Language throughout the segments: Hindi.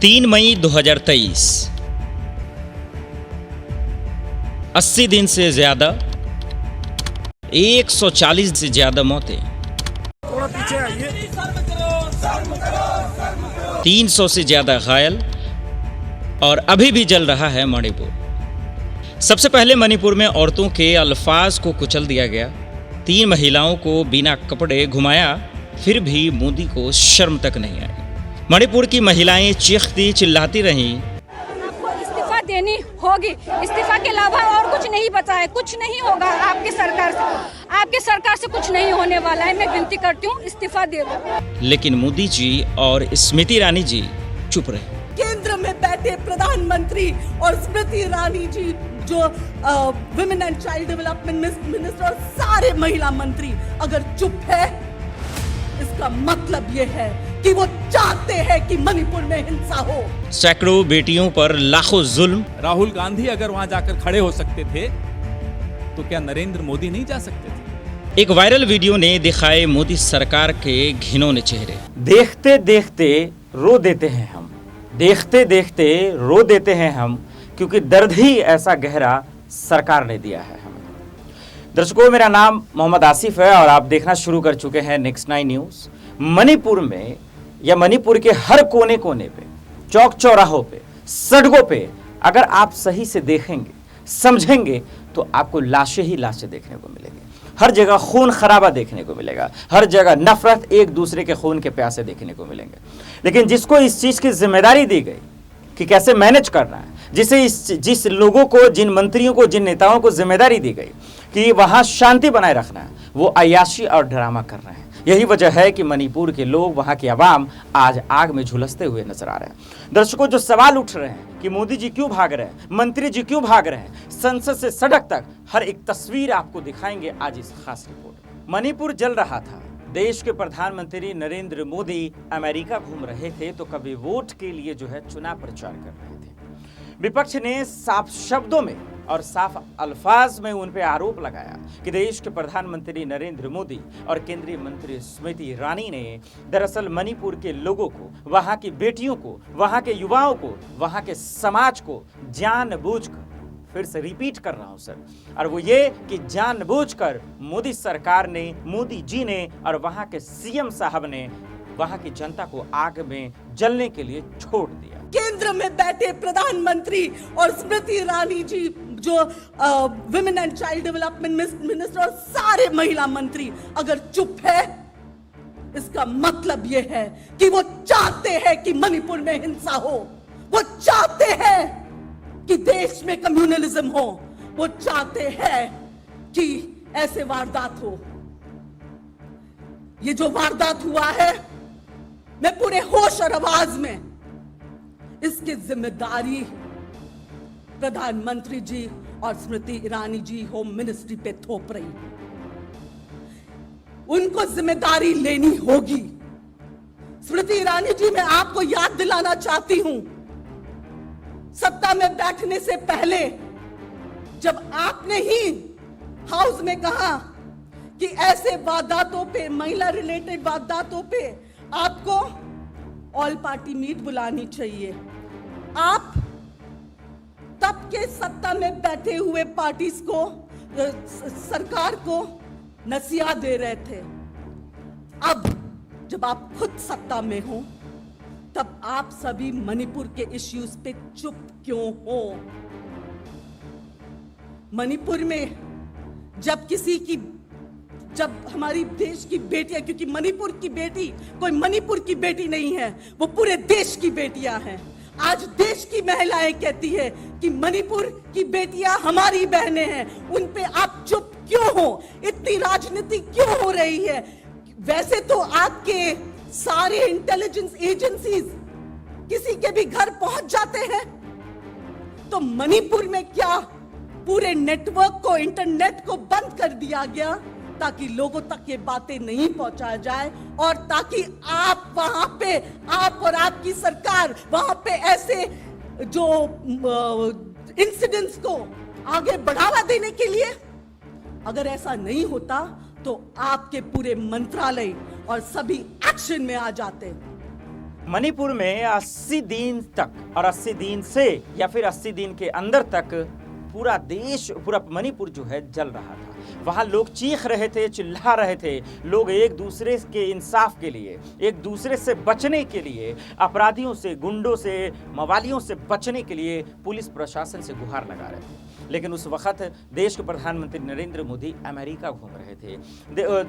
3 मई 2023, 80 दिन से ज्यादा, 140 से ज्यादा मौतें, 300 से ज्यादा घायल और अभी भी जल रहा है मणिपुर। सबसे पहले मणिपुर में औरतों के अल्फाज को कुचल दिया गया। 3 महिलाओं को बिना कपड़े घुमाया, फिर भी मोदी को शर्म तक नहीं आई। मणिपुर की महिलाएं चीखती चिल्लाती रहीं, आपको इस्तीफा देनी होगी। इस्तीफा के अलावा और कुछ नहीं बचा है, कुछ नहीं होगा आपकी सरकार से। आपकी सरकार से कुछ नहीं होने वाला है। मैं विनती करती हूँ, इस्तीफा दे दो। लेकिन मोदी जी और स्मृति ईरानी जी चुप रहे। केंद्र में बैठे प्रधानमंत्री और स्मृति ईरानी जी जो women and child development minister और सारे महिला मंत्री अगर चुप है, इसका मतलब ये है कि वो चाहते हैं कि मणिपुर में हिंसा हो। सैकड़ों बेटियों पर लाखों जुल्म। राहुल गांधी अगर वहां जाकर खड़े हो सकते थे तो क्या नरेंद्र मोदी नहीं जा सकते थे? एक वायरल वीडियो ने दिखाए मोदी सरकार के घिनौने चेहरे। देखते देखते रो देते हैं हम, देखते देखते रो देते हैं हम, क्योंकि दर्द ही ऐसा गहरा सरकार ने दिया है हमें। दर्शकों, मेरा नाम मोहम्मद आसिफ है और आप देखना शुरू कर चुके हैं नेक्स्ट 9 न्यूज़। मणिपुर में या मणिपुर के हर कोने कोने पे, चौक चौराहों पे, सड़कों पे अगर आप सही से देखेंगे, समझेंगे तो आपको लाशें ही लाशें देखने को मिलेंगी। हर जगह खून खराबा देखने को मिलेगा, हर जगह नफरत, एक दूसरे के खून के प्यासे देखने को मिलेंगे। लेकिन जिसको इस चीज़ की जिम्मेदारी दी गई कि कैसे मैनेज करना है, जिस लोगों को, जिन मंत्रियों को, जिन नेताओं को जिम्मेदारी दी गई कि वहाँ शांति बनाए रखना है, वो अय्याशी और ड्रामा कर रहे हैं। यही वजह है कि मणिपुर के लोग, वहाँ की आवाम आज आग में झुलसते हुए नजर आ रहे हैं। दर्शकों, जो सवाल उठ रहे हैं कि मोदी जी क्यों भाग रहे हैं, मंत्री जी क्यों भाग रहे हैं, संसद से सड़क तक हर एक तस्वीर आपको दिखाएंगे आज इस खास रिपोर्ट में। मणिपुर जल रहा था। देश के प्रधानमंत्री नरेंद्र मोदी अमेरिका घूम रहे थे तो कभी वोट के लिए जो है चुनाव प्रचार कर रहे थे। विपक्ष ने साफ शब्दों में और साफ अल्फाज में उन पर आरोप लगाया कि देश के प्रधानमंत्री नरेंद्र मोदी और केंद्रीय मंत्री स्मृति ईरानी ने दरअसल मणिपुर के लोगों को, वहां की बेटियों को, वहां के युवाओं को, वहां के समाज को जानबूझकर, फिर से रिपीट कर रहा हूं सर, और वो ये कि जानबूझकर मोदी सरकार ने, मोदी जी ने और वहां के सीएम साहब ने वहां की जनता को आग में जलने के लिए छोड़ दिया। केंद्र में बैठे प्रधानमंत्री और स्मृति ईरानी जी जो women and child development minister और सारे महिला मंत्री अगर चुप है, इसका मतलब ये है कि वो चाहते हैं कि मणिपुर में हिंसा हो। वो चाहते हैं कि देश में कम्युनलिज्म हो। वो चाहते हैं कि ऐसे वारदात हो। ये जो वारदात हुआ है, मैं पूरे होश और आवाज में इसकी जिम्मेदारी प्रधानमंत्री जी और स्मृति ईरानी जी होम मिनिस्ट्री पे थोप रही। उनको जिम्मेदारी लेनी होगी। स्मृति ईरानी जी, मैं आपको याद दिलाना चाहती हूं, सत्ता में बैठने से पहले जब आपने ही हाउस में कहा कि ऐसे वारदातों पे, महिला रिलेटेड वारदातों पे आपको ऑल पार्टी मीट बुलानी चाहिए, आप तब के सत्ता में बैठे हुए पार्टीज को, सरकार को नसीहत दे रहे थे। अब जब आप खुद सत्ता में हो, तब आप सभी मणिपुर के इश्यूज पे चुप क्यों हो? मणिपुर में जब हमारी देश की बेटियां, क्योंकि मणिपुर की बेटी कोई मणिपुर की बेटी नहीं है, वो पूरे देश की बेटियां हैं। आज देश की महिलाएं कहती है कि मणिपुर की बेटियां हमारी बहनें हैं। उन पे आप चुप क्यों हो? इतनी राजनीति क्यों हो रही है? वैसे तो आपके सारे इंटेलिजेंस एजेंसीज किसी के भी घर पहुंच जाते हैं, तो मणिपुर में क्या पूरे नेटवर्क को, इंटरनेट को बंद कर दिया गया ताकि लोगों तक ये बातें नहीं पहुंचाया जाए और ताकि आप वहां पे, आप और आपकी सरकार वहां पे ऐसे जो इंसिडेंट्स को आगे बढ़ावा देने के लिए, अगर ऐसा नहीं होता तो आपके पूरे मंत्रालय और सभी एक्शन में आ जाते। मणिपुर में 80 दिन तक और 80 दिन से या फिर 80 दिन के अंदर तक पूरा देश, पूरा मणिपुर जो है जल रहा था। वहाँ लोग चीख रहे थे, चिल्ला रहे थे, लोग एक दूसरे के इंसाफ के लिए, एक दूसरे से बचने के लिए, अपराधियों से, गुंडों से, मवालियों से बचने के लिए पुलिस प्रशासन से गुहार लगा रहे थे। लेकिन उस वक्त देश के प्रधानमंत्री नरेंद्र मोदी अमेरिका घूम रहे थे।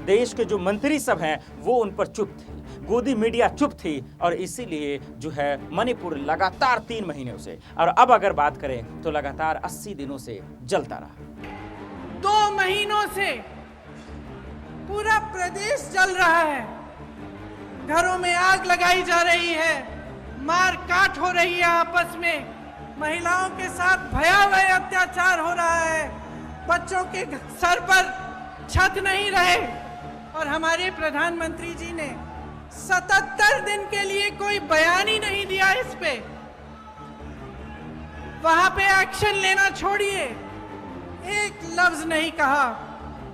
देश के जो मंत्री सब हैं वो उन पर चुप थे, गोदी मीडिया चुप थी, और इसीलिए जो है मणिपुर लगातार 3 महीनों से, और अब अगर बात करें तो लगातार 80 दिनों से जलता रहा। 2 महीनों से पूरा प्रदेश जल रहा है। घरों में आग लगाई जा रही है, मार काट हो रही है, आपस में महिलाओं के साथ भयावह अत्याचार हो रहा है, बच्चों के सर पर छत नहीं रहे, और हमारे प्रधानमंत्री जी ने 77 दिन के लिए कोई बयान ही नहीं दिया इस पे। वहां पे एक्शन लेना छोड़िए, एक लफ्ज नहीं कहा।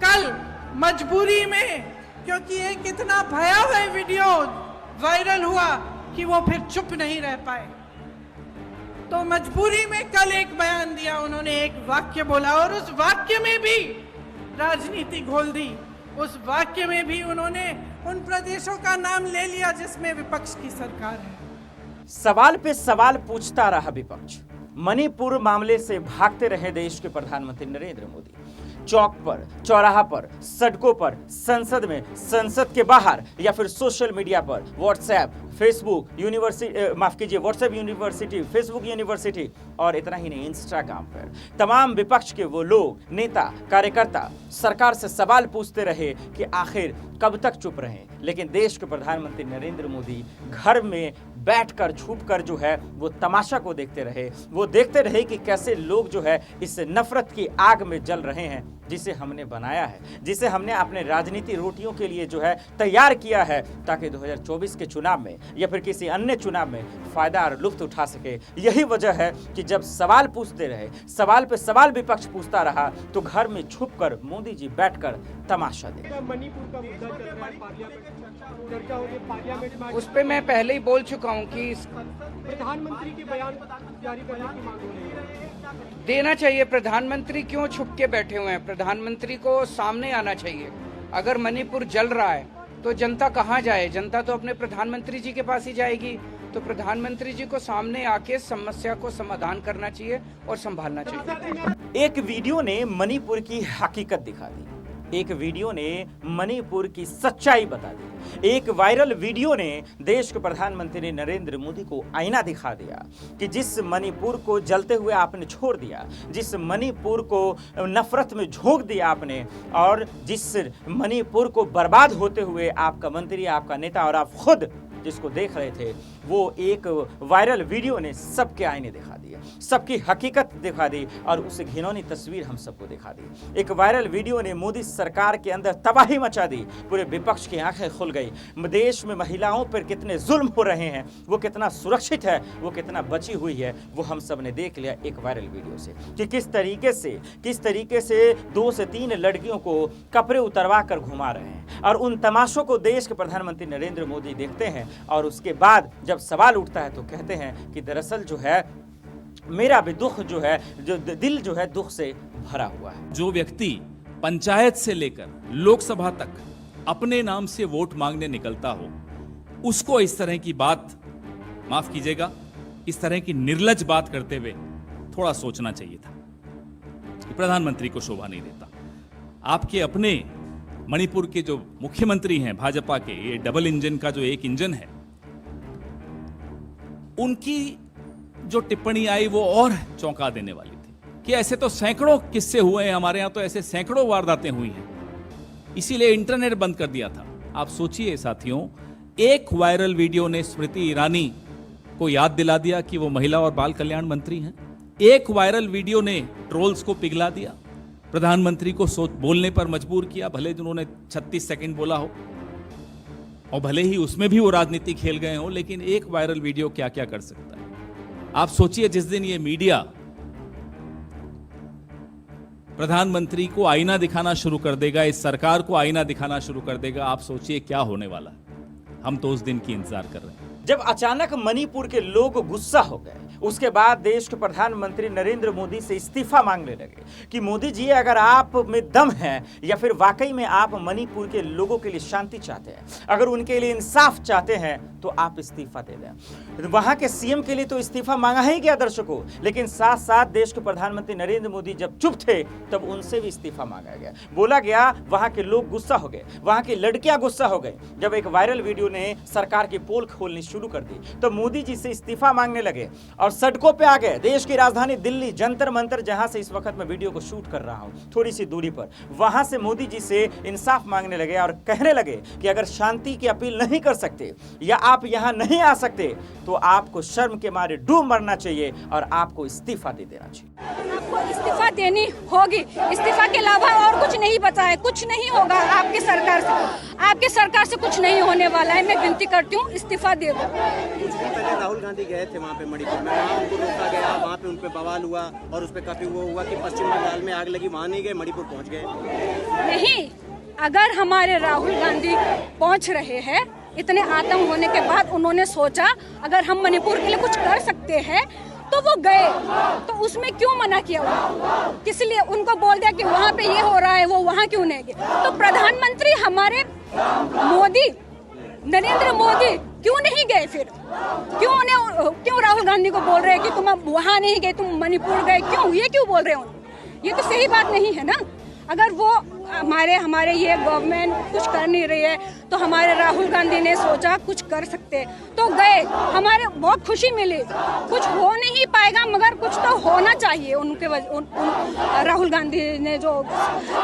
कल मजबूरी में, क्योंकि एक इतना भयावह वीडियो वायरल हुआ कि वो फिर चुप नहीं रह पाए, तो मजबूरी में कल एक बयान दिया, उन्होंने एक वाक्य बोला, और उस वाक्य में भी राजनीति घोल दी। उस वाक्य में भी उन्होंने उन प्रदेशों का नाम ले लिया जिसमें विपक्ष की सरकार है। सवाल पे सवाल पूछता रहा विपक्ष। मणिपुर मामले से भागते रहे देश के प्रधानमंत्री नरेंद्र मोदी। चौक पर, चौराहा पर, सड़कों पर, संसद में, संसद के बाहर, या फिर सोशल मीडिया पर, WhatsApp, Facebook university, WhatsApp university, Facebook university, और इतना ही नहीं, इंस्टाग्राम पर तमाम विपक्ष के वो लोग, नेता, कार्यकर्ता सरकार से सवाल पूछते रहे कि आखिर कब तक चुप रहें। लेकिन देश के प्रधानमंत्री नरेंद्र मोदी घर में बैठकर, छुपकर जो है वो तमाशा को देखते रहे। वो देखते रहे कि कैसे लोग जो है इस नफरत की आग में जल रहे हैं, जिसे हमने बनाया है, जिसे हमने अपने राजनीति रोटियों के लिए जो है तैयार किया है, ताकि 2024 के चुनाव में या फिर किसी अन्य चुनाव में फायदा और लुत्फ उठा सके। यही वजह है कि जब सवाल पूछते रहे, सवाल पे सवाल विपक्ष पूछता रहा, तो घर में छुपकर मोदी जी बैठकर तमाशा दे। मणिपुर का मुद्दा चल रहा है, चर्चा होगी पार्लियामेंट में, उस पे मैं पहले ही बोल चुका हूँ कि प्रधानमंत्री के बयान जारी करने की मांग हो रही है। देना चाहिए। प्रधानमंत्री क्यों छुप के बैठे हुए हैं? प्रधानमंत्री को सामने आना चाहिए। अगर मणिपुर जल रहा है तो जनता कहाँ जाए? जनता तो अपने प्रधानमंत्री जी के पास ही जाएगी। तो प्रधानमंत्री जी को सामने आके समस्या को समाधान करना चाहिए और संभालना चाहिए। एक वीडियो ने मणिपुर की हकीकत दिखा दी, एक वीडियो ने मणिपुर की सच्चाई बता दी। एक वायरल वीडियो ने देश के प्रधानमंत्री नरेंद्र मोदी को आईना दिखा दिया कि जिस मणिपुर को जलते हुए आपने छोड़ दिया, जिस मणिपुर को नफरत में झोंक दिया आपने, और जिस मणिपुर को बर्बाद होते हुए आपका मंत्री, आपका नेता और आप खुद जिसको देख रहे थे, वो एक वायरल वीडियो ने सबके आईने दिखा दिए, सबकी हकीकत दिखा दी, और उस घिनौनी तस्वीर हम सबको दिखा दी। एक वायरल वीडियो ने मोदी सरकार के अंदर तबाही मचा दी, पूरे विपक्ष की आंखें खुल गई। देश में महिलाओं पर कितने जुल्म हो रहे हैं, वो कितना सुरक्षित है, वो कितना बची हुई है, वो हम सब ने देख लिया एक वायरल वीडियो से, कि किस तरीके से 2 से 3 लड़कियों को कपड़े उतरवा कर घुमा रहे हैं। और उन तमाशों को देश के प्रधानमंत्री नरेंद्र मोदी देखते हैं, और उसके बाद जब सवाल उठता है तो कहते हैं कि दरअसल जो है मेरा भी दुख जो है, जो दिल जो है दुख से भरा हुआ है। जो व्यक्ति पंचायत से लेकर लोकसभा तक अपने नाम से वोट मांगने निकलता हो, उसको इस तरह की बात, माफ कीजिएगा, इस तरह की निर्लज बात करते हुए थोड़ा सोचना चाहिए था। प्रधानमंत्री को शोभा नहीं देता। आपके अपने मणिपुर के जो मुख्यमंत्री हैं भाजपा के, ये डबल इंजन का जो एक इंजन है, उनकी जो टिप्पणी आई वो और चौंका देने वाली थी कि ऐसे तो सैकड़ों किस्से हुए हैं, हमारे यहां तो ऐसे सैकड़ों वारदातें हुई हैं, इसीलिए इंटरनेट बंद कर दिया था। आप सोचिए साथियों, एक वायरल वीडियो ने स्मृति ईरानी को याद दिला दिया कि वो महिला और बाल कल्याण मंत्री हैं। एक वायरल वीडियो ने ट्रोल्स को पिघला दिया, प्रधानमंत्री को बोलने पर मजबूर किया, भले उन्होंने 36 सेकंड बोला हो और भले ही उसमें भी वो राजनीति खेल गए हो, लेकिन एक वायरल वीडियो क्या क्या कर सकता है। आप सोचिए, जिस दिन ये मीडिया प्रधानमंत्री को आईना दिखाना शुरू कर देगा, इस सरकार को आईना दिखाना शुरू कर देगा, आप सोचिए क्या होने वाला है। हम तो उस दिन की इंतजार कर रहे हैं। जब अचानक मणिपुर के लोग गुस्सा हो गए, उसके बाद देश के प्रधानमंत्री नरेंद्र मोदी से इस्तीफा मांगने लगे कि मोदी जी अगर आप में दम है या फिर वाकई में आप मणिपुर के लोगों के लिए शांति चाहते हैं, अगर उनके लिए इंसाफ चाहते हैं तो आप इस्तीफा दे दें। वहां के सीएम के लिए तो इस्तीफा मांगा ही गया दर्शकों, लेकिन साथ साथ देश के प्रधानमंत्री नरेंद्र मोदी जब चुप थे तब उनसे भी इस्तीफा मांगा गया। बोला गया वहां के लोग गुस्सा हो गए, वहां की लड़कियां गुस्सा हो गई। जब एक वायरल वीडियो ने सरकार की पोल खोलनी शुरू कर दी तो मोदी जी से इस्तीफा मांगने लगे और सड़कों पे आ गए। देश की राजधानी दिल्ली जंतर मंतर, जहां से इस वक्त मैं वीडियो को शूट कर रहा हूं, थोड़ी सी दूरी पर, वहां से मोदी जी से इंसाफ मांगने लगे और कहने लगे कि अगर शांति की अपील नहीं कर सकते या आप यहां नहीं आ सकते तो आपको शर्म के मारे डूब मरना चाहिए और आपको इस्तीफा दे देना चाहिए। आपको इस्तीफा देनी होगी, इस्तीफा के अलावा और कुछ नहीं बचा है, कुछ नहीं होगा आपकी सरकार से, आपकी सरकार से कुछ नहीं होने वाला है। मैं विनती करती हूँ इस्तीफा दे दो। कुछ दिन पहले राहुल गांधी गए थे वहाँ पे मणिपुर में, वहाँ उनको रोका गया, वहाँ पे उन पे बवाल हुआ और उस पे काफी वो हुआ कि पश्चिम बंगाल में आग लगी, वहाँ नहीं गए, मणिपुर पहुँच गए। नहीं, अगर हमारे राहुल गांधी पहुंच रहे हैं, इतने आतंक होने के बाद उन्होंने सोचा अगर हम मणिपुर के लिए कुछ कर सकते हैं तो वो गए, तो उसमें क्यों मना किया? किस लिए उनको बोल दिया कि वहाँ पे ये हो रहा है, वो वहाँ क्यों नहीं गए? तो प्रधानमंत्री हमारे मोदी, नरेंद्र मोदी क्यों नहीं गए फिर? क्यों राहुल गांधी को बोल रहे हैं कि तुम वहाँ नहीं गए, तुम मणिपुर गए, क्यों? ये क्यों बोल रहे हो? ये तो सही बात नहीं है ना। अगर वो हमारे ये गवर्नमेंट कुछ कर नहीं रही है तो हमारे राहुल गांधी ने सोचा कुछ कर सकते तो गए, हमारे बहुत खुशी मिली। कुछ हो नहीं पाएगा मगर कुछ तो होना चाहिए। उनके राहुल गांधी ने जो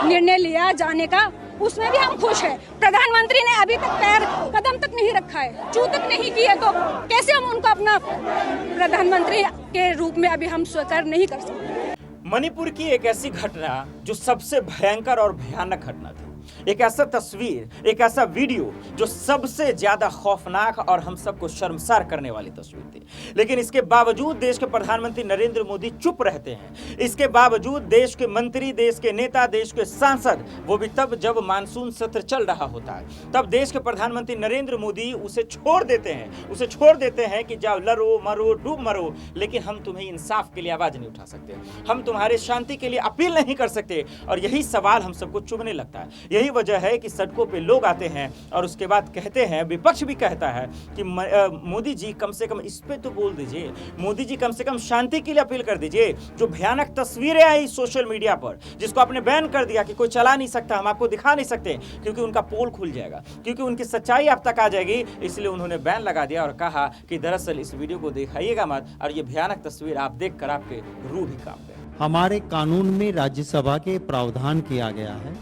निर्णय लिया जाने का, उसमें भी हम खुश हैं। प्रधानमंत्री ने अभी तक पैर कदम तक नहीं रखा है, चू तक नहीं किया, तो कैसे हम उनको अपना प्रधानमंत्री के रूप में अभी हम स्वीकार नहीं कर सकते। मणिपुर की एक ऐसी घटना जो सबसे भयंकर और भयानक घटना थी, एक ऐसा तस्वीर, एक ऐसा वीडियो जो सबसे ज्यादा खौफनाक और हम सबको शर्मसार करने वाली तस्वीर थी। लेकिन इसके बावजूद देश के प्रधानमंत्री नरेंद्र मोदी चुप रहते हैं। इसके बावजूद देश के मंत्री, देश के नेता, देश के सांसद, वो भी तब जब मानसून सत्र चल रहा होता है, तब देश के प्रधानमंत्री नरेंद्र मोदी उसे छोड़ देते हैं कि जाओ लड़ो मरो डूब मरो, लेकिन हम तुम्हें इंसाफ के लिए आवाज नहीं उठा सकते, हम तुम्हारे शांति के लिए अपील नहीं कर सकते। और यही सवाल हम सबको चुभने लगता है। यही वजह है कि सड़कों पे लोग आते हैं और उसके बाद कहते हैं, विपक्ष भी कहता है कि मोदी जी कम से कम इस पे तो बोल दीजिए, मोदी जी कम से कम शांति के लिए अपील कर दीजिए। जो भयानक तस्वीरें आई सोशल मीडिया पर, जिसको आपने बैन कर दिया कि कोई चला नहीं सकता, हम आपको दिखा नहीं सकते क्योंकि उनका पोल खुल जाएगा, क्योंकि उनकी सच्चाई आप तक आ जाएगी, इसलिए उन्होंने बैन लगा दिया और कहा कि दरअसल इस वीडियो को दिखाइएगा मत और ये भयानक तस्वीर आप देखकर आपके रूह ही कांप गए। हमारे कानून में राज्यसभा के प्रावधान किया गया है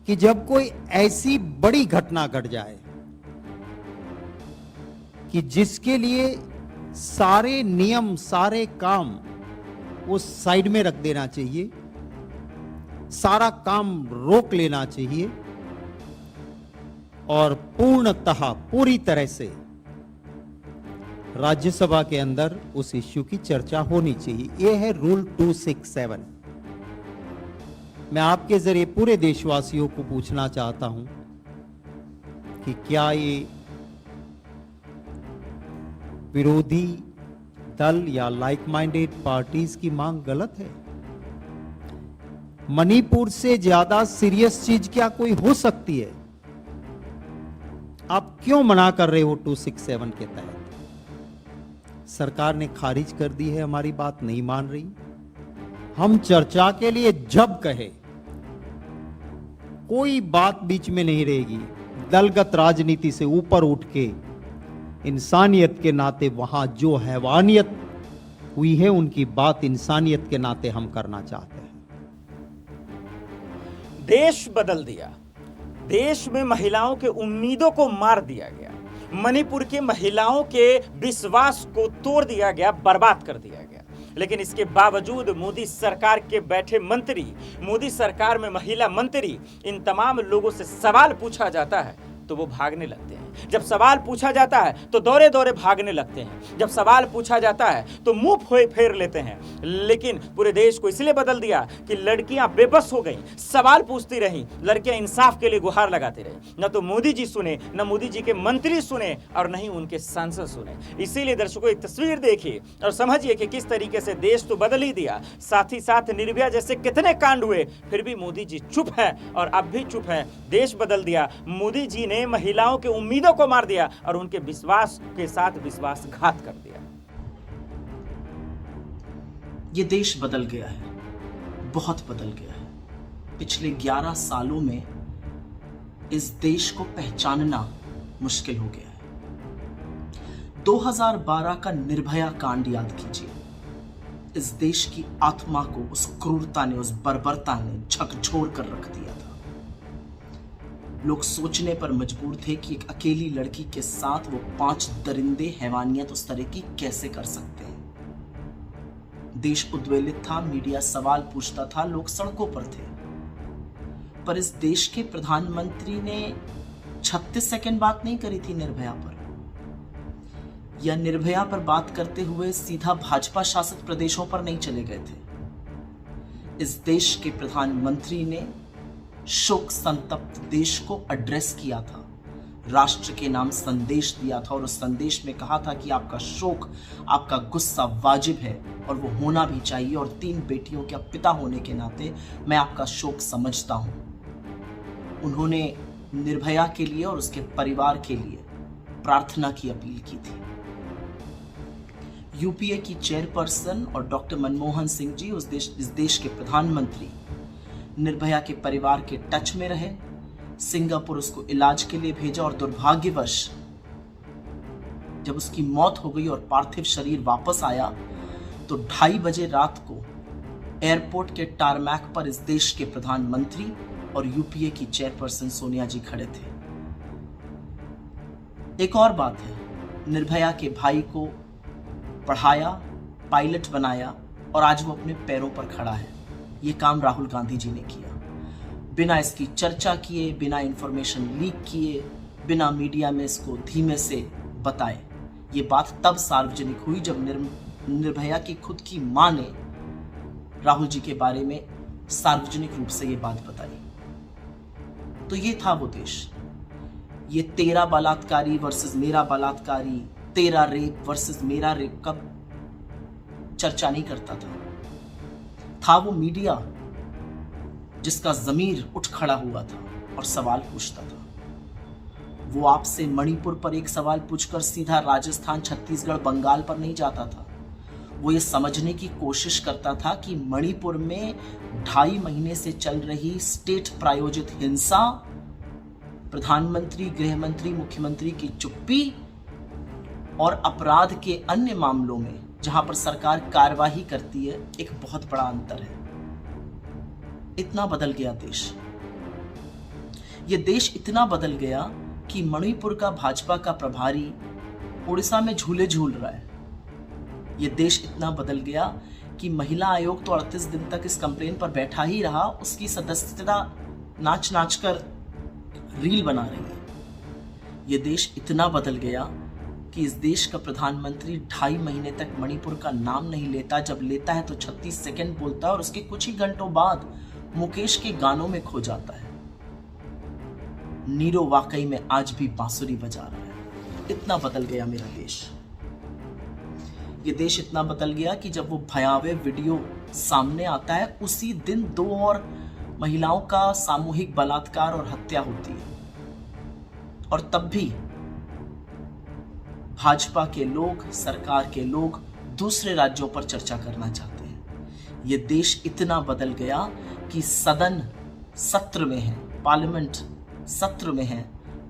कि जब कोई ऐसी बड़ी घटना घट जाए कि जिसके लिए सारे नियम, सारे काम वो साइड में रख देना चाहिए, सारा काम रोक लेना चाहिए और पूर्णतः पूरी तरह से राज्यसभा के अंदर उस इश्यू की चर्चा होनी चाहिए। यह है रूल 267। मैं आपके जरिए पूरे देशवासियों को पूछना चाहता हूं कि क्या ये विरोधी दल या लाइक माइंडेड पार्टीज की मांग गलत है? मणिपुर से ज्यादा सीरियस चीज क्या कोई हो सकती है? आप क्यों मना कर रहे हो 267 के तहत? सरकार ने खारिज कर दी है, हमारी बात नहीं मान रही। हम चर्चा के लिए जब कहे, कोई बात बीच में नहीं रहेगी। दलगत राजनीति से ऊपर उठ के इंसानियत के नाते वहां जो हैवानियत हुई है उनकी बात इंसानियत के नाते हम करना चाहते हैं। देश बदल दिया, देश में महिलाओं के उम्मीदों को मार दिया गया, मणिपुर के महिलाओं के विश्वास को तोड़ दिया गया, बर्बाद कर दिया गया। लेकिन इसके बावजूद मोदी सरकार के बैठे मंत्री, मोदी सरकार में महिला मंत्री, इन तमाम लोगों से सवाल पूछा जाता है तो वो भागने लगते हैं। जब सवाल पूछा जाता है तो दौरे दौरे भागने लगते हैं, जब सवाल पूछा जाता है तो मुंह फेर लेते हैं। लेकिन पूरे देश को इसलिए बदल दिया कि लड़कियां बेबस हो गईं, सवाल पूछती रहीं, लड़कियां इंसाफ के लिए गुहार लगाती रहीं। न तो मोदी जी सुने, न मोदी जी के मंत्री सुने और न ही उनके सांसद सुने। इसीलिए दर्शकों एक तस्वीर देखिए और समझिए कि किस तरीके से देश तो बदल ही दिया, साथ ही साथ निर्भया जैसे कितने कांड हुए, फिर भी मोदी जी चुप है और अब भी चुप है। देश बदल दिया। मोदी जी ने महिलाओं की उम्मीदों को मार दिया और उनके विश्वास के साथ विश्वासघात कर दिया। ये देश बदल गया है, बहुत बदल गया है। पिछले 11 सालों में इस देश को पहचानना मुश्किल हो गया है। 2012 का निर्भया कांड याद कीजिए। इस देश की आत्मा को उस क्रूरता ने, उस बर्बरता ने झकझोर कर रख दिया था। लोग सोचने पर मजबूर थे कि एक अकेली लड़की के साथ वो 5 दरिंदे हैवानियत उस तरह की कैसे कर सकते हैं। देश उद्वेलित था, मीडिया सवाल पूछता था, लोग सड़कों पर थे। पर इस देश के प्रधानमंत्री ने 36 सेकंड बात नहीं करी थी निर्भया पर, या निर्भया पर बात करते हुए सीधा भाजपा शासित प्रदेशों पर नहीं चले गए थे। इस देश के प्रधानमंत्री ने शोक संतप्त देश को एड्रेस किया था, राष्ट्र के नाम संदेश दिया था और उस संदेश में कहा था कि आपका शोक, आपका गुस्सा वाजिब है और वो होना भी चाहिए, और 3 बेटियों के पिता होने के नाते मैं आपका शोक समझता हूं। उन्होंने निर्भया के लिए और उसके परिवार के लिए प्रार्थना की अपील की थी। यूपीए की चेयरपर्सन और डॉक्टर मनमोहन सिंह जी, इस देश के प्रधानमंत्री, निर्भया के परिवार के टच में रहे। सिंगापुर उसको इलाज के लिए भेजा और दुर्भाग्यवश जब उसकी मौत हो गई और पार्थिव शरीर वापस आया तो 2:30 बजे रात को एयरपोर्ट के टारमैक पर इस देश के प्रधानमंत्री और यूपीए की चेयरपर्सन सोनिया जी खड़े थे। एक और बात है, निर्भया के भाई को पढ़ाया, पायलट बनाया और आज वो अपने पैरों पर खड़ा है। ये काम राहुल गांधी जी ने किया, बिना इसकी चर्चा किए, बिना इंफॉर्मेशन लीक किए, बिना मीडिया में इसको धीमे से बताए। ये बात तब सार्वजनिक हुई जब निर्भया की खुद की मां ने राहुल जी के बारे में सार्वजनिक रूप से ये बात बताई। तो ये था वो देश। ये 13 बलात्कारी वर्सेस मेरा बलात्कारी, 13 रेप वर्सेस मेरा रेप का चर्चा नहीं करता था वो मीडिया जिसका ज़मीर उठ खड़ा हुआ था और सवाल पूछता था। वो आपसे मणिपुर पर एक सवाल पूछकर सीधा राजस्थान, छत्तीसगढ़, बंगाल पर नहीं जाता था। वो ये समझने की कोशिश करता था कि मणिपुर में 2.5 महीने से चल रही स्टेट प्रायोजित हिंसा, प्रधानमंत्री, गृहमंत्री, मुख्यमंत्री की चुप्पी और अपराध के अन्य मामलों में जहां पर सरकार कार्यवाही करती है, एक बहुत बड़ा अंतर है। इतना बदल गया देश। ये देश इतना बदल गया कि मणिपुर का भाजपा का प्रभारी उड़ीसा में झूले झूल रहा है। ये देश इतना बदल गया कि महिला आयोग तो 38 दिन तक इस कंप्लेन पर बैठा ही रहा, उसकी सदस्यता नाच नाच कर रील बना रही है। ये देश इतना बदल गया कि इस देश का प्रधानमंत्री 2.5 महीने तक मणिपुर का नाम नहीं लेता, जब लेता है तो 36 सेकंड बोलता है और उसके कुछ ही घंटों बाद मुकेश के गानों में खो जाता है। नीरो वाकई में आज भी बांसुरी बजा रहा है। इतना बदल गया मेरा देश। ये देश इतना बदल गया कि जब वो भयावह वीडियो सामने आता है, उसी दिन 2 और महिलाओं का सामूहिक बलात्कार और हत्या होती है, और तब भी भाजपा के लोग, सरकार के लोग दूसरे राज्यों पर चर्चा करना चाहते हैं। ये देश इतना बदल गया कि सदन सत्र में है, पार्लियामेंट सत्र में है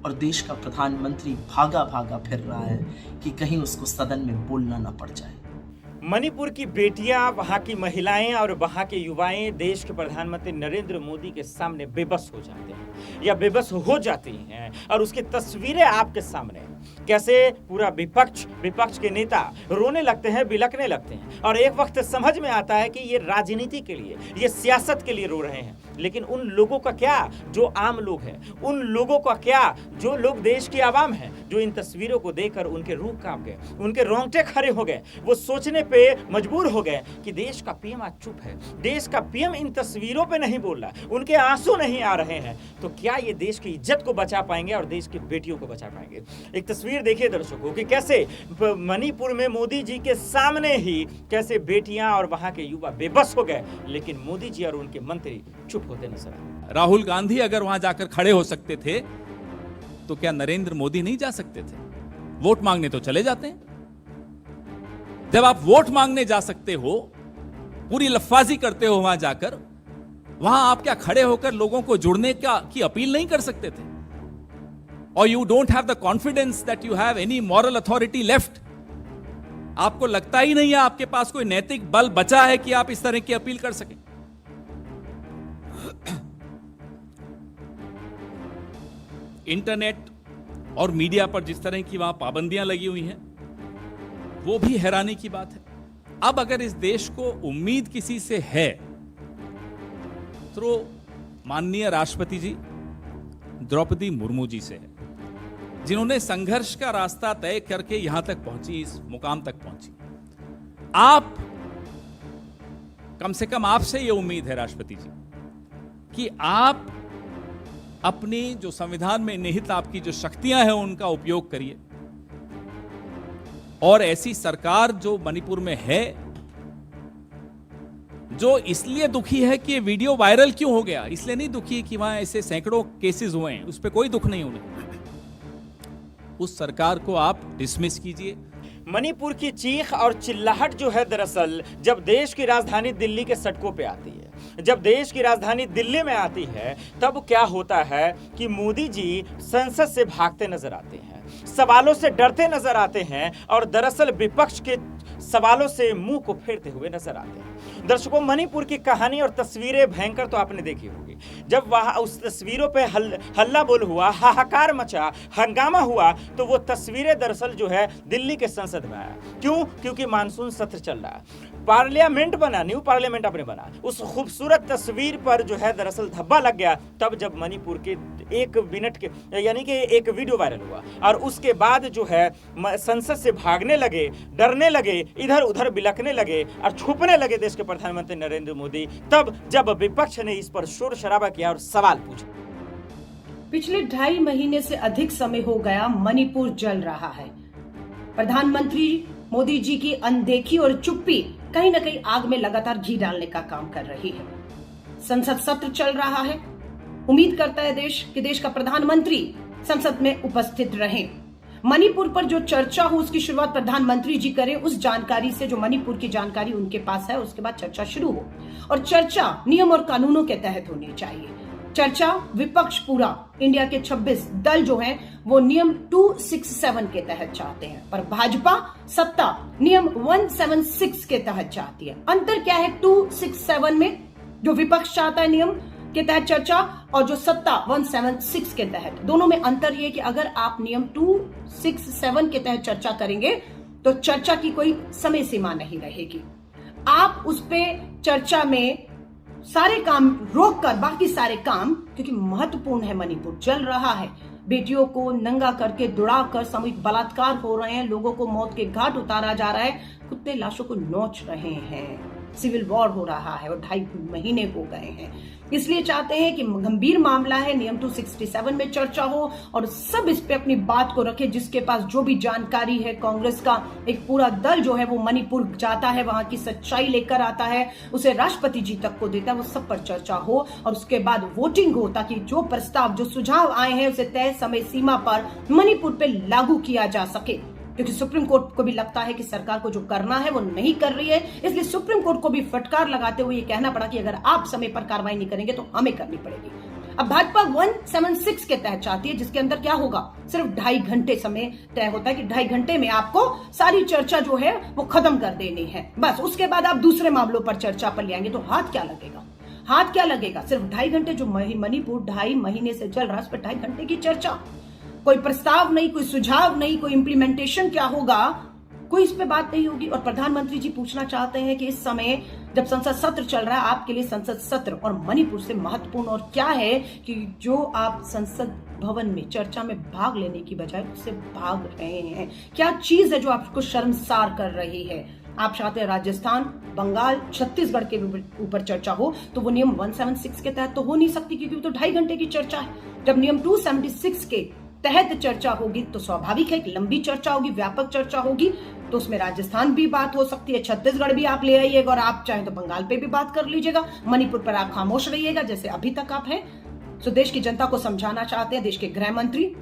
और देश का प्रधानमंत्री भागा भागा फिर रहा है कि कहीं उसको सदन में बोलना ना पड़ जाए। मणिपुर की बेटियां, वहां की महिलाएं और वहां के युवाएं देश के प्रधानमंत्री नरेंद्र मोदी के सामने बेबस हो जाते हैं या बेबस हो जाती हैं, और उसकी तस्वीरें आपके सामने कैसे पूरा विपक्ष के नेता रोने लगते हैं, बिलखने लगते हैं, और एक वक्त समझ में आता है कि ये राजनीति के लिए, ये सियासत के लिए रो रहे हैं। लेकिन उन लोगों का क्या जो आम लोग हैं, उन लोगों का क्या जो लोग देश की आवाम हैं, जो इन तस्वीरों को देखकर उनके रूह कांप गए, उनके रोंगटे खड़े हो गए, वो सोचने पे मजबूर हो गए कि देश का पीएम आज चुप है, देश का पीएम इन तस्वीरों पे नहीं बोल रहा, उनके आंसू नहीं आ रहे हैं, तो क्या ये देश की इज्जत को बचा पाएंगे और देश की बेटियों को बचा पाएंगे। एक तस्वीर देखिए दर्शकों कि कैसे मणिपुर में मोदी जी के सामने ही कैसे बेटियां और वहां के युवा बेबस हो गए, लेकिन मोदी जी और उनके मंत्री चुप होते नजर आए। राहुल गांधी अगर वहां जाकर खड़े हो सकते थे तो क्या नरेंद्र मोदी नहीं जा सकते थे? वोट मांगने तो चले जाते हैं। जब आप वोट मांगने जा सकते हो, पूरी लफ्फाजी करते हो वहां जाकर, वहां आप क्या खड़े होकर लोगों को जुड़ने की अपील नहीं कर सकते थे? और you don't have the confidence that you have any moral authority left. आपको लगता ही नहीं है आपके पास कोई नैतिक बल बचा है कि आप इस तरह की अपील कर सकें। इंटरनेट और मीडिया पर जिस तरह की वहां पाबंदियां लगी हुई हैं, वो भी हैरानी की बात है। अब अगर इस देश को उम्मीद किसी से है तो माननीय राष्ट्रपति जी द्रौपदी मुर्मू जी से है, जिन्होंने संघर्ष का रास्ता तय करके यहां तक पहुंची, इस मुकाम तक पहुंची। आप कम से कम आपसे यह उम्मीद है राष्ट्रपति जी कि आप अपनी जो संविधान में निहित आपकी जो शक्तियां हैं उनका उपयोग करिए, और ऐसी सरकार जो मणिपुर में है, जो इसलिए दुखी है कि ये वीडियो वायरल क्यों हो गया, इसलिए नहीं दुखी कि वहां ऐसे सैकड़ों केसेस हुए हैं, उस पर कोई दुख नहीं उन्हें, उस सरकार को आप डिसमिस कीजिए। मणिपुर की चीख और चिल्लाहट जो है दरअसल जब देश की राजधानी दिल्ली के सड़कों पे आती है, जब देश की राजधानी दिल्ली में आती है, तब क्या होता है कि मोदी जी संसद से भागते नजर आते हैं, सवालों से डरते नजर आते हैं और दरअसल विपक्ष के सवालों से मुंह को फेरते हुए नजर आते हैं। दर्शकों, मणिपुर की कहानी और तस्वीरें भयंकर तो आपने देखी होगी। जब वहां उस तस्वीरों पे हल्ला बोल हुआ, हाहाकार मचा, हंगामा हुआ, तो वो तस्वीरें दरअसल जो है दिल्ली के संसद में आया। क्यों? क्योंकि मानसून सत्र चल रहा है, पार्लियामेंट बना, न्यू पार्लियामेंट अपने बना। उस खूबसूरत तस्वीर पर जो है दरअसल धब्बा लग गया तब जब मणिपुर के 1 मिनट के यानी कि एक वीडियो वायरल हुआ, और उसके बाद जो है संसद से भागने लगे, डरने लगे, इधर उधर बिलखने लगे और छुपने लगे देश के प्रधानमंत्री नरेंद्र मोदी, तब जब विपक्ष ने इस पर शोर शराबा किया और सवाल पूछा। पिछले 2.5 महीने से अधिक समय हो गया मणिपुर जल रहा है। प्रधानमंत्री मोदी जी की अनदेखी और चुप्पी कहीं न कहीं आग में लगातार घी डालने का काम कर रही है। संसद सत्र चल रहा है, उम्मीद करता है देश कि देश का प्रधानमंत्री संसद में उपस्थित रहे। मणिपुर पर जो चर्चा हो उसकी शुरुआत प्रधानमंत्री जी करें, उस जानकारी से जो मणिपुर की जानकारी उनके पास है, उसके बाद चर्चा शुरू हो, और चर्चा नियम और कानूनों के तहत होनी चाहिए। चर्चा विपक्ष पूरा इंडिया के 26 दल जो हैं वो नियम 267 के तहत चाहते हैं, पर भाजपा सत्ता नियम 176 के तहत चाहती है। अंतर क्या है 267 में, जो विपक्ष चाहता है नियम के तहत चर्चा, और जो सत्ता 176 के तहत, दोनों में अंतर ये कि अगर आप नियम 267 के तहत चर्चा करेंगे तो चर्चा की कोई समय सीमा नहीं रहेगी। आप उस पे चर्चा में सारे काम रोक कर बाकी सारे काम, क्योंकि महत्वपूर्ण है, मणिपुर जल रहा है, बेटियों को नंगा करके दुड़ाकर सामूहिक बलात्कार हो रहे हैं, लोगों को मौत के घाट उतारा जा रहा है, कुत्ते लाशों को नोच रहे हैं, सिविल वॉर हो रहा है और 2.5 महीने हो गए हैं। इसलिए चाहते हैं कि गंभीर मामला है, नियम 267 में चर्चा हो और सब इस पे अपनी बात को रखे। जिसके पास जो भी जानकारी है, कांग्रेस का एक पूरा दल जो है वो मणिपुर जाता है, वहां की सच्चाई लेकर आता है, उसे राष्ट्रपति जी तक को देता है, वो सब पर चर्चा हो और उसके बाद वोटिंग हो, ताकि जो प्रस्ताव, जो सुझाव आए हैं उसे तय समय सीमा पर मणिपुर पे लागू किया जा सके। क्योंकि सुप्रीम कोर्ट को भी लगता है कि सरकार को जो करना है वो नहीं कर रही है, इसलिए सुप्रीम कोर्ट को भी फटकार लगाते हुए ये कहना पड़ा कि अगर आप समय पर कार्रवाई नहीं करेंगे तो हमें करनी पड़ेगी। अब भाजपा 176 के तहत चाहती है, जिसके अंदर क्या होगा, सिर्फ 2.5 घंटे समय तय होता है कि 2.5 घंटे में आपको सारी चर्चा जो है वो खत्म कर देनी है, बस। उसके बाद आप दूसरे मामलों पर चर्चा पर ले आएंगे तो हाथ क्या लगेगा, हाथ क्या लगेगा। सिर्फ 2.5 घंटे, जो मणिपुर 2.5 महीने से चल रहा है, उस पर 2.5 घंटे की चर्चा, कोई प्रस्ताव नहीं, कोई सुझाव नहीं, कोई इंप्लीमेंटेशन क्या होगा, कोई इस पे बात नहीं होगी। और प्रधानमंत्री जी पूछना चाहते हैं कि इस समय जब संसद सत्र चल रहा है, आपके लिए संसद सत्र और मणिपुर से महत्वपूर्ण और क्या है कि जो आप संसद भवन में चर्चा में भाग लेने की बजाय उससे भाग रहे हैं? क्या चीज है जो आपको शर्मसार कर रही है? आप चाहते हैं राजस्थान, बंगाल, छत्तीसगढ़ के ऊपर चर्चा हो, तो वो नियम 176 के तहत तो हो नहीं सकती, क्योंकि वो तो 2.5 घंटे की चर्चा है। जब नियम 276 के तहत चर्चा होगी तो स्वाभाविक है कि लंबी चर्चा होगी, व्यापक चर्चा होगी, तो उसमें राजस्थान भी बात हो सकती है, छत्तीसगढ़ भी आप ले आइएगा, और आप चाहें तो बंगाल पे भी बात कर लीजिएगा, मणिपुर पर आप खामोश रहिएगा जैसे अभी तक आप हैं। तो देश की जनता को समझाना चाहते हैं देश के गृह मंत्री,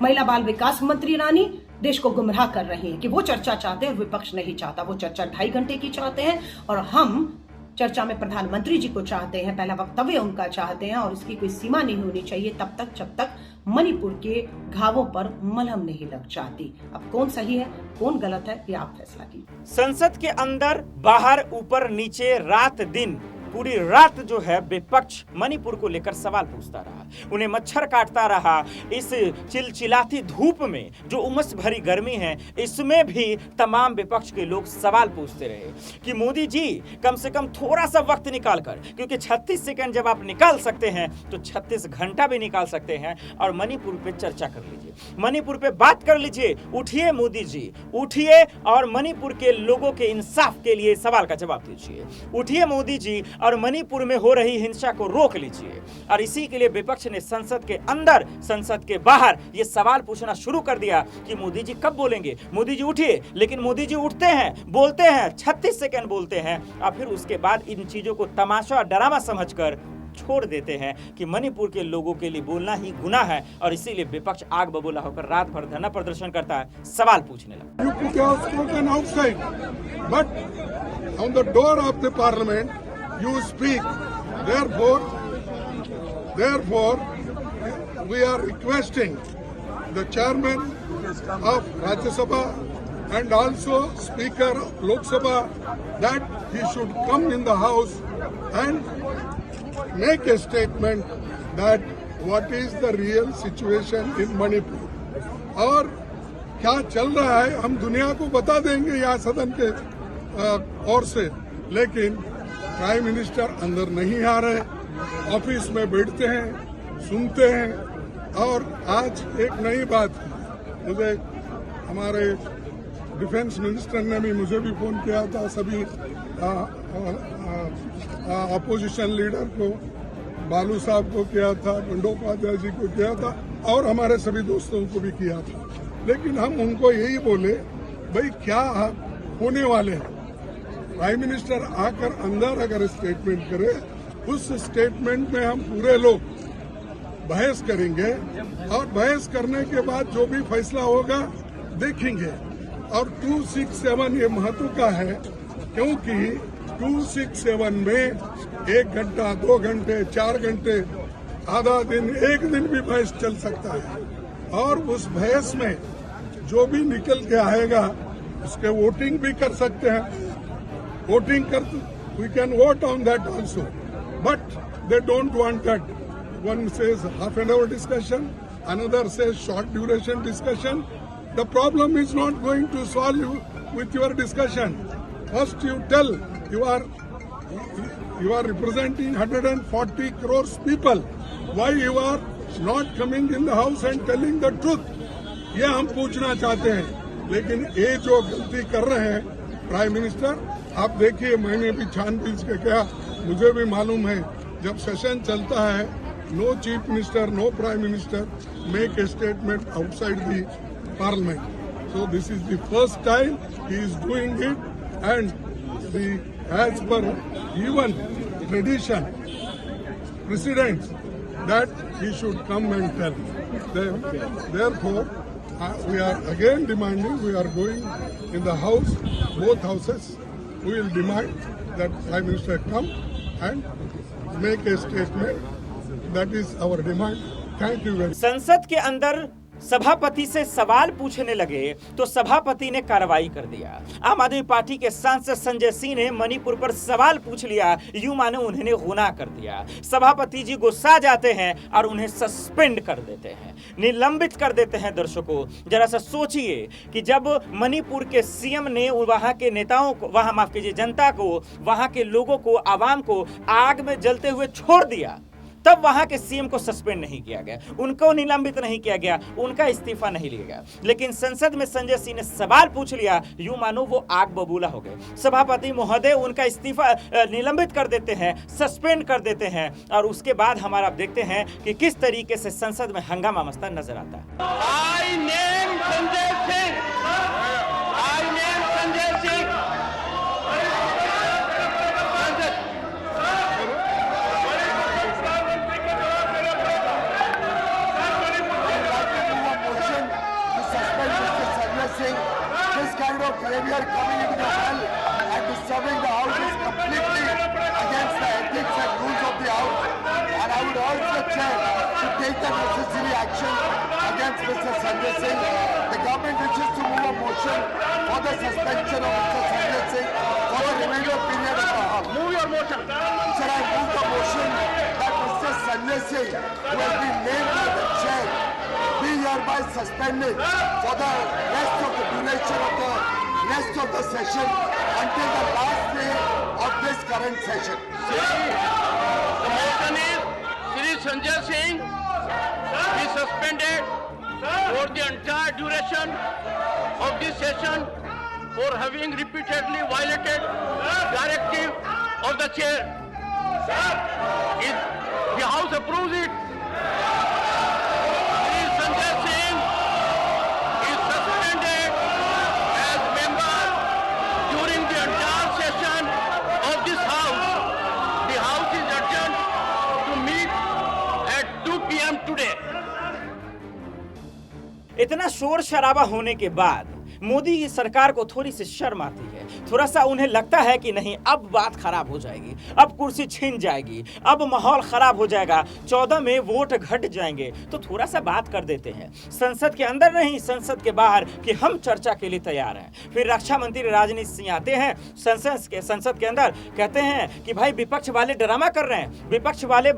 महिला बाल विकास मंत्री रानी देश को गुमराह कर रही हैं कि वो चर्चा चाहते हैं, विपक्ष नहीं चाहता, वो चर्चा 2.5 घंटे की चाहते हैं, और हम चर्चा में प्रधानमंत्री जी को चाहते हैं, पहला वक्तव्य उनका चाहते हैं, और इसकी कोई सीमा नहीं होनी चाहिए तब तक जब तक मणिपुर के घावों पर मलहम नहीं लग जाती। अब कौन सही है कौन गलत है ये आप फैसला कीजिए। संसद के अंदर बाहर ऊपर नीचे रात दिन पूरी रात जो है विपक्ष मणिपुर को लेकर सवाल पूछता रहा, उन्हें मच्छर काटता रहा। इस चिलचिलाती धूप में जो उमस भरी गर्मी है, इसमें भी तमाम विपक्ष के लोग सवाल पूछते रहे कि मोदी जी कम से कम थोड़ा सा वक्त निकाल कर, क्योंकि 36 सेकंड जब आप निकाल सकते हैं तो 36 घंटा भी निकाल सकते हैं और मणिपुर पे चर्चा कर लीजिए, मणिपुर पे बात कर लीजिए। उठिए मोदी जी, उठिए और मणिपुर के लोगों के इंसाफ के लिए सवाल का जवाब दीजिए। उठिए मोदी जी और मणिपुर में हो रही हिंसा को रोक लीजिए। और इसी के लिए विपक्ष ने संसद के अंदर संसद के बाहर ये सवाल पूछना शुरू कर दिया कि मोदी जी कब बोलेंगे, मोदी जी उठिए। लेकिन मोदी जी उठते हैं, बोलते हैं, 36 सेकंड बोलते हैं और फिर उसके बाद इन चीजों को तमाशा और ड्रामा समझकर छोड़ देते हैं कि मणिपुर के लोगों के लिए बोलना ही गुनाह है। और इसीलिए विपक्ष आग बबूला होकर रात भर धरना प्रदर्शन करता है, सवाल पूछने लगा। You speak. Therefore, we are requesting the chairman of Rajya Sabha and also Speaker of Lok Sabha that he should come in the house and make a statement that what is the real situation in Manipur. और क्या चल रहा है हम दुनिया को बता देंगे यहाँ सदन के ओर से, लेकिन प्राइम मिनिस्टर अंदर नहीं आ रहे, ऑफिस में बैठते हैं, सुनते हैं। और आज एक नई बात, मुझे हमारे डिफेंस मिनिस्टर ने भी मुझे भी फोन किया था, सभी अपोजिशन लीडर को, बालू साहब को किया था, बंडोपाध्याय जी को किया था और हमारे सभी दोस्तों को भी किया था। लेकिन हम उनको यही बोले, भाई क्या होने वाले हैं, प्राइम मिनिस्टर आकर अंदर अगर स्टेटमेंट करे, उस स्टेटमेंट में हम पूरे लोग बहस करेंगे और बहस करने के बाद जो भी फैसला होगा देखेंगे। और 267 ये महत्व का है, क्योंकि 267 में 1 घंटा, 2 घंटे, 4 घंटे, आधा दिन, 1 दिन भी बहस चल सकता है। और उस बहस में जो भी निकल के आएगा उसके वोटिंग भी कर सकते हैं, voting we can vote on that also, but they don't want that. One says half an hour discussion, another says short duration discussion. The problem is not going to solve with your discussion. First you tell you are representing 140 crores people. Why you are not coming in the house and telling the truth? ये हम पूछना चाहते हैं। लेकिन ये जो गलती कर रहे हैं प्राइम मिनिस्टर, आप देखिए, मैंने भी छानबीन के क्या, मुझे भी मालूम है जब सेशन चलता है, no chief minister, no prime minister make a statement outside the parliament. So this is the first time he is doing it and as per even tradition precedent that he should come and tell. Therefore, we are again demanding, we are going in the house, both houses, we will demand that Prime Minister come and make a statement. That is our demand. Thank you very much. संसद के अंदर सभापति से सवाल पूछने लगे तो सभापति ने कार्रवाई कर दिया। आम आदमी पार्टी के सांसद संजय सिंह ने मणिपुर पर सवाल पूछ लिया, यूं मानो उन्हें गुनाह कर दिया। सभापति जी गुस्सा जाते हैं और उन्हें सस्पेंड कर देते हैं, निलंबित कर देते हैं। दर्शकों, जरा सा सोचिए कि जब मणिपुर के सीएम ने वहां के नेताओं को, वहां माफ कीजिए जनता को, वहां के लोगों को, आवाम को आग में जलते हुए छोड़ दिया, तब वहां के सीएम को सस्पेंड नहीं किया गया, उनको निलंबित नहीं किया गया, उनका इस्तीफा नहीं लिया गया। लेकिन संसद में संजय सिंह ने सवाल पूछ लिया, यूं मानो वो आग बबूला हो गए। सभापति महोदय उनका इस्तीफा निलंबित कर देते हैं, सस्पेंड कर देते हैं। और उसके बाद हमारा आप देखते हैं कि किस तरीके से संसद में हंगामा मचता नजर आता है। I name Sanjay Singh. I name Sanjay Singh. This kind of behavior coming into the hall and disturbing the house is completely against the ethics and rules of the house. And I would urge the chair to take the necessary action against Mr. Sanjay Singh. The government wishes to move a motion for the suspension of Mr. Sanjay Singh for the remainder period of the hall. Move your motion. Sir, I move the motion that Mr. Sanjay Singh, who has been named by the chair, be hereby suspended for the rest of the duration of the rest of the session until the last day of this current session. The motion is Shri Sanjay Singh be suspended for the entire duration of this session for having repeatedly violated directive of the chair. If the House approves it, इतना शोर शराबा होने के बाद मोदी की सरकार को थोड़ी सी शर्म आती है, थोड़ा सा उन्हें लगता है कि नहीं अब बात खराब हो जाएगी, अब कुर्सी छीन जाएगी, अब माहौल खराब हो जाएगा, 14 में वोट घट जाएंगे, तो थोड़ा सा बात कर देते हैं संसद के अंदर नहीं संसद के बाहर कि हम चर्चा के लिए तैयार हैं। फिर रक्षा मंत्री राजनाथ सिंह आते हैं संसद के अंदर, कहते हैं कि भाई विपक्ष वाले ड्रामा कर रहे हैं, विपक्ष वाले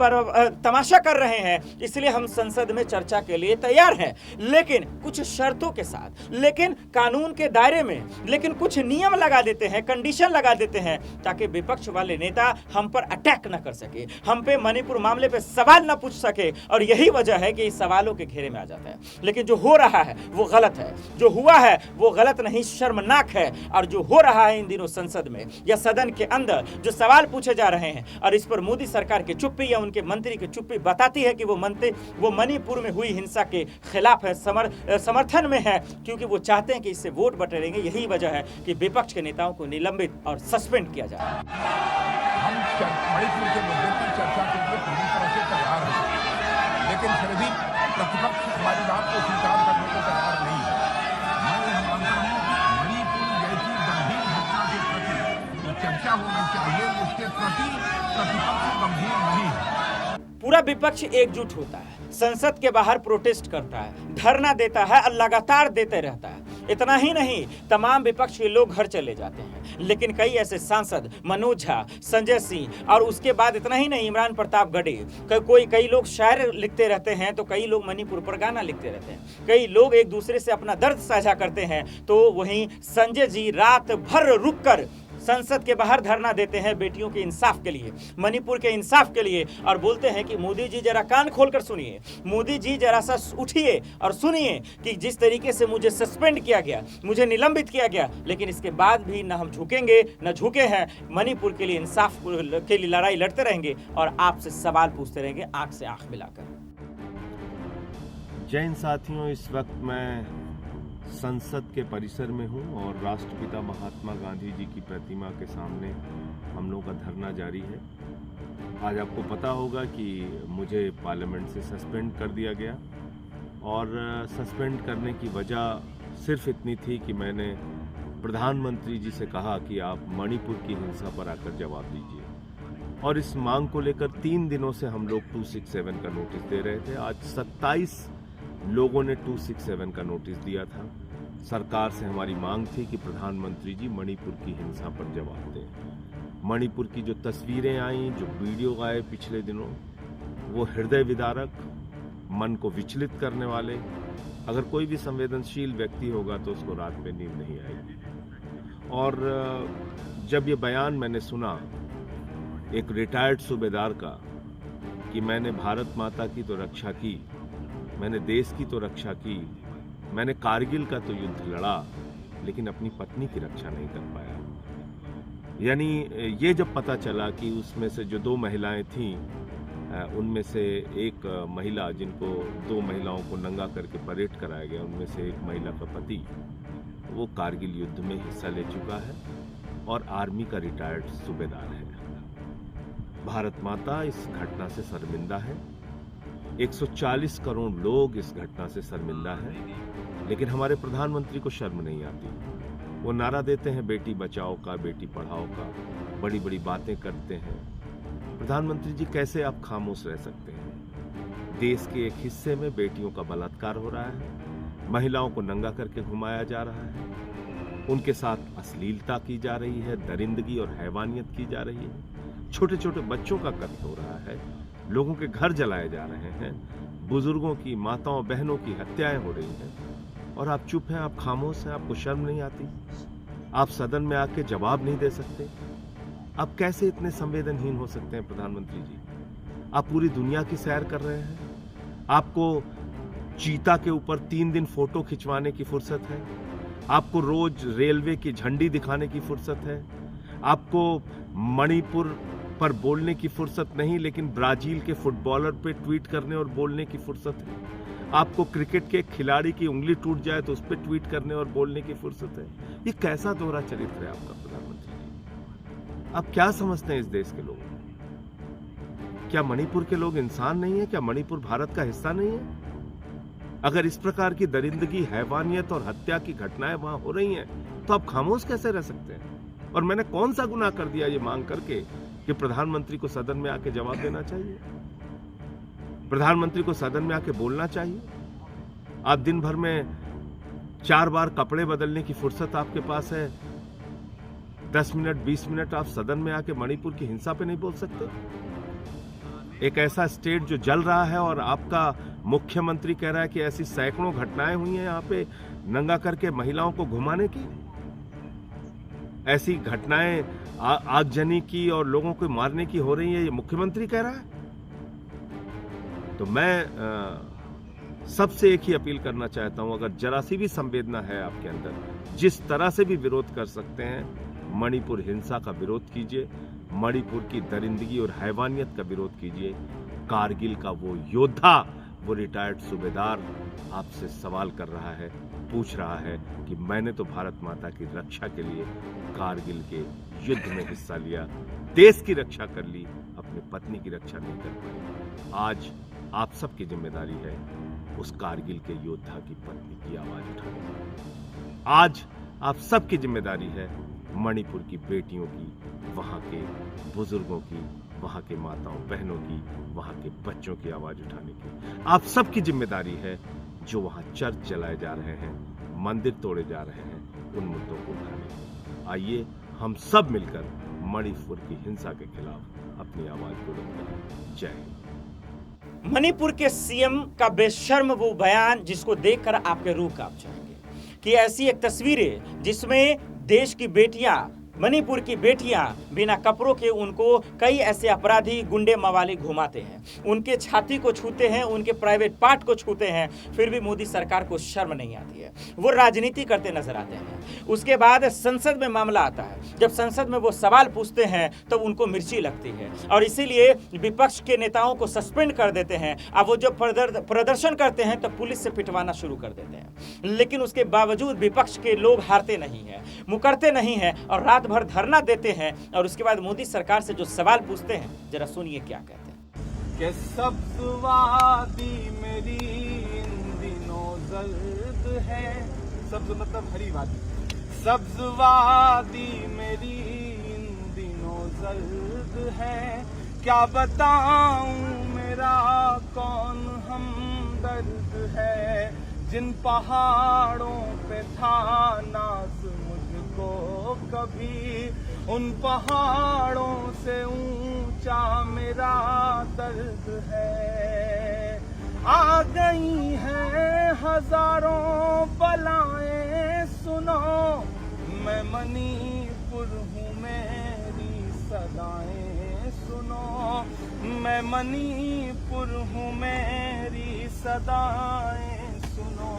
तमाशा कर रहे हैं, इसलिए हम संसद में चर्चा के लिए तैयार हैं, लेकिन कुछ शर्तों के साथ, लेकिन कानून के दायरे में, लेकिन कुछ नियम लगा देते हैं, कंडीशन लगा देते हैं ताकि विपक्ष वाले नेता हम पर अटैक न कर सके, हम पे मणिपुर मामले पे सवाल न पूछ सके। और यही वजह है कि इस सवालों के घेरे में आ जाता है। लेकिन जो हो रहा है वो गलत है, जो हुआ है वो गलत नहीं शर्मनाक है। और जो हो रहा है इन दिनों संसद में या सदन के अंदर जो सवाल पूछे जा रहे हैं और इस पर मोदी सरकार की चुप्पी या उनके मंत्री की चुप्पी बताती है कि वो मणिपुर में हुई हिंसा के खिलाफ है, समर्थन में है, क्योंकि वो चाहते हैं कि इससे वोट बटेंगे। यही वजह है कि विपक्ष के नेताओं को निलंबित और सस्पेंड किया जा रहा है। हम मणिपुर के मुद्दे की चर्चा के लिए पूरी तरह से तैयार हैं, लेकिन फिर भी प्रतिपक्ष हमारी बात को स्वीकार करने को तैयार नहीं है। मैं मानता हूँ मणिपुर जैसी गंभीर घटना के प्रति जो चर्चा होनी चाहिए उसके प्रति प्रतिपक्ष गंभीर नहीं है। पूरा विपक्ष एकजुट होता है, संसद के बाहर प्रोटेस्ट करता है, धरना देता है और लगातार देते रहता है। इतना ही नहीं, तमाम विपक्ष के लोग घर चले जाते हैं, लेकिन कई ऐसे सांसद मनोज झा, संजय सिंह और उसके बाद इतना ही नहीं, इमरान प्रतापगढ़, कई लोग शायर लिखते रहते हैं, तो कई लोग मणिपुर पर गाना लिखते रहते हैं, कई लोग एक दूसरे से अपना दर्द साझा करते हैं। तो वहीं संजय जी रात भर रुककर संसद के बाहर धरना देते हैं बेटियों के इंसाफ के लिए, मणिपुर के इंसाफ के लिए, और बोलते हैं कि मोदी जी जरा कान खोलकर सुनिए, मोदी जी जरा सा उठिए और सुनिए कि जिस तरीके से मुझे सस्पेंड किया गया, मुझे निलंबित किया गया, लेकिन इसके बाद भी न हम झुकेंगे न झुके हैं, मणिपुर के लिए इंसाफ के लिए लड़ाई लड़ते रहेंगे और आपसे सवाल पूछते रहेंगे आंख से आंख मिलाकर। जय हिंद साथियों, इस वक्त मैं संसद के परिसर में हूं और राष्ट्रपिता महात्मा गांधी जी की प्रतिमा के सामने हम लोगों का धरना जारी है। आज आपको पता होगा कि मुझे पार्लियामेंट से सस्पेंड कर दिया गया और सस्पेंड करने की वजह सिर्फ इतनी थी कि मैंने प्रधानमंत्री जी से कहा कि आप मणिपुर की हिंसा पर आकर जवाब दीजिए, और इस मांग को लेकर 3 दिनों से हम लोग 267 का नोटिस दे रहे थे। आज 27 लोगों ने 267 का नोटिस दिया था। सरकार से हमारी मांग थी कि प्रधानमंत्री जी मणिपुर की हिंसा पर जवाब दें। मणिपुर की जो तस्वीरें आई, जो वीडियो आए पिछले दिनों, वो हृदय विदारक, मन को विचलित करने वाले। अगर कोई भी संवेदनशील व्यक्ति होगा तो उसको रात में नींद नहीं आएगी। और जब ये बयान मैंने सुना एक रिटायर्ड सूबेदार का कि मैंने भारत माता की तो रक्षा की, मैंने देश की तो रक्षा की, मैंने कारगिल का तो युद्ध लड़ा, लेकिन अपनी पत्नी की रक्षा नहीं कर पाया। यानी ये जब पता चला कि उसमें से जो 2 महिलाएं थीं, उनमें से एक महिला जिनको 2 महिलाओं को नंगा करके परेड कराया गया, उनमें से एक महिला का पति वो कारगिल युद्ध में हिस्सा ले चुका है और आर्मी का रिटायर्ड सूबेदार है। भारत माता इस घटना से शर्मिंदा है। 140 करोड़ लोग इस घटना से शर्मिंदा हैं, लेकिन हमारे प्रधानमंत्री को शर्म नहीं आती। वो नारा देते हैं बेटी बचाओ का, बेटी पढ़ाओ का, बड़ी बड़ी बातें करते हैं। प्रधानमंत्री जी, कैसे आप खामोश रह सकते हैं? देश के एक हिस्से में बेटियों का बलात्कार हो रहा है, महिलाओं को नंगा करके घुमाया जा रहा है, उनके साथ अश्लीलता की जा रही है, दरिंदगी और हैवानियत की जा रही है, छोटे छोटे बच्चों का कत्ल हो रहा है, लोगों के घर जलाए जा रहे हैं, बुजुर्गों की, माताओं बहनों की हत्याएं हो रही हैं, और आप चुप हैं, आप खामोश हैं, आपको शर्म नहीं आती? आप सदन में आके जवाब नहीं दे सकते? आप कैसे इतने संवेदनहीन हो सकते हैं प्रधानमंत्री जी? आप पूरी दुनिया की सैर कर रहे हैं, आपको चीता के ऊपर 3 दिन फोटो खिंचवाने की फुर्सत है, आपको रोज रेलवे की झंडी दिखाने की फुर्सत है, आपको मणिपुर पर बोलने की फुर्सत नहीं, लेकिन ब्राजील के फुटबॉलर पे ट्वीट करने और बोलने की फुर्सत है, आपको क्रिकेट के खिलाड़ी की उंगली टूट जाए तो उस पर ट्वीट करने और बोलने की फुर्सत है। ये कैसा दोहरा चरित्र है आपका प्रधानमंत्री जी? आप क्या समझते हैं इस देश के लोग? क्या मणिपुर के लोग इंसान नहीं है? क्या मणिपुर भारत का हिस्सा नहीं है? अगर इस प्रकार की दरिंदगी, हैवानियत और हत्या की घटनाएं वहां हो रही हैं, तो आप खामोश कैसे रह सकते हैं? और मैंने कौन सा गुनाह कर दिया ये मांग करके कि प्रधानमंत्री को सदन में आके जवाब देना चाहिए, प्रधानमंत्री को सदन में आके बोलना चाहिए? आप दिन भर में 4 बार कपड़े बदलने की फुर्सत आपके पास है, 10 मिनट 20 मिनट आप सदन में आके मणिपुर की हिंसा पे नहीं बोल सकते? एक ऐसा स्टेट जो जल रहा है और आपका मुख्यमंत्री कह रहा है कि ऐसी सैकड़ों घटनाएं हुई हैं यहाँ पे नंगा करके महिलाओं को घुमाने की, ऐसी घटनाएं आगजनी की और लोगों को मारने की हो रही है, ये मुख्यमंत्री कह रहा है। तो मैं सबसे एक ही अपील करना चाहता हूं, अगर जरा सी भी संवेदना है आपके अंदर, जिस तरह से भी विरोध कर सकते हैं, मणिपुर हिंसा का विरोध कीजिए, मणिपुर की दरिंदगी और हैवानियत का विरोध कीजिए। कारगिल का वो योद्धा, वो रिटायर्ड सूबेदार आपसे सवाल कर रहा है, पूछ रहा है कि मैंने तो भारत माता की रक्षा के लिए कारगिल के युद्ध में हिस्सा लिया, देश की रक्षा कर ली, अपनी पत्नी की रक्षा नहीं कर पाई। आज आप सबकी जिम्मेदारी है उस कारगिल के योद्धा की पत्नी की आवाज उठाने की। आज आप सबकी जिम्मेदारी है मणिपुर की बेटियों की, वहां के बुजुर्गों की, वहां के माताओं बहनों की, वहां के बच्चों की आवाज उठाने की। आप सबकी जिम्मेदारी है जो वहां चर्च जलाए जा रहे हैं, मंदिर तोड़े जा रहे हैं, उन मुद्दों को उठाने की। आइए हम सब मिलकर मणिपुर की हिंसा के खिलाफ अपनी आवाज बुलंद करें। जय हिंद। मणिपुर के सीएम का बेशर्म वो बयान जिसको देखकर आपके रूह कांप जाएंगे कि ऐसी एक तस्वीरें जिसमें देश की बेटियां, मणिपुर की बेटियां बिना कपड़ों के उनको कई ऐसे अपराधी गुंडे मवाली घुमाते हैं, उनके छाती को छूते हैं, उनके प्राइवेट पार्ट को छूते हैं, फिर भी मोदी सरकार को शर्म नहीं आती है। वो राजनीति करते नजर आते हैं। उसके बाद संसद में मामला आता है, जब संसद में वो सवाल पूछते हैं तब तो उनको मिर्ची लगती है और इसीलिए विपक्ष के नेताओं को सस्पेंड कर देते हैं। अब वो जब प्रदर्शन करते हैं तो पुलिस से पिटवाना शुरू कर देते हैं, लेकिन उसके बावजूद विपक्ष के लोग हारते नहीं हैं, मुकरते नहीं हैं और रात भर धरना देते हैं और उसके बाद मोदी सरकार से जो सवाल पूछते हैं, जरा सुनिए क्या कहते हैं। कि सब्ज़वादी मेरी इन दिनों जल्द है, सब्ज़ मतलब हरी वादी, सब्ज़वादी मेरी इन दिनों जल्द है, क्या बताऊं मेरा कौन हमदर्द दर्द है। जिन पहाड़ों पे था नाज मुझको कभी, उन पहाड़ों से ऊंचा मेरा दर्द है। आ गई हैं हजारों बलाएं सुनो, मैं मणिपुर हूँ मेरी सदाएं सुनो, मैं मणिपुर हूँ मेरी सदाएं सुनो।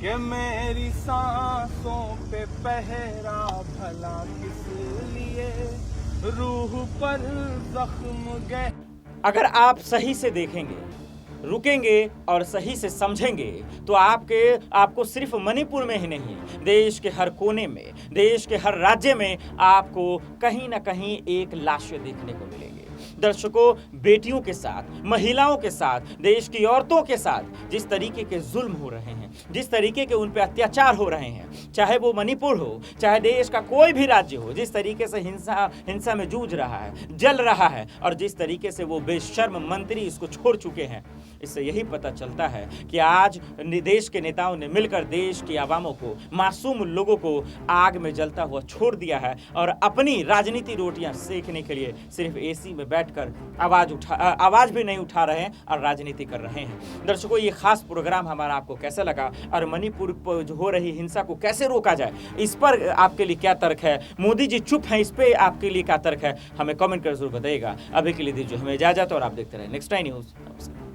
कि मेरी सांसों पे पहरा भला किस लिए, रूह पर जख्म गए। अगर आप सही से देखेंगे, रुकेंगे और सही से समझेंगे तो आपको सिर्फ मणिपुर में ही नहीं, देश के हर कोने में, देश के हर राज्य में आपको कहीं ना कहीं एक लाशें देखने को मिलेंगी। दर्शकों, बेटियों के साथ, महिलाओं के साथ, देश की औरतों के साथ जिस तरीके के जुल्म हो रहे हैं, जिस तरीके के उन पे अत्याचार हो रहे हैं, चाहे वो मणिपुर हो, चाहे देश का कोई भी राज्य हो, जिस तरीके से हिंसा में जूझ रहा है, जल रहा है, और जिस तरीके से वो बेशर्म मंत्री इसको छोड़ चुके हैं, इससे यही पता चलता है कि आज देश के नेताओं ने मिलकर देश की आवामों को, मासूम लोगों को आग में जलता हुआ छोड़ दिया है और अपनी राजनीति रोटियां सेकने के लिए सिर्फ एसी में बैठकर आवाज भी नहीं उठा रहे हैं और राजनीति कर रहे हैं। दर्शकों, ये खास प्रोग्राम हमारा आपको कैसा लगा और मणिपुर पर जो हो रही हिंसा को कैसे रोका जाए, इस पर आपके लिए क्या तर्क है? मोदी जी चुप हैं, इस पर आपके लिए क्या तर्क है? हमें कमेंट कर जरूर बताइएगा। अभी के लिए दीजिए हमें इजाजत और आप देखते रहे नेक्स्ट टाइम न्यूज। नमस्कार।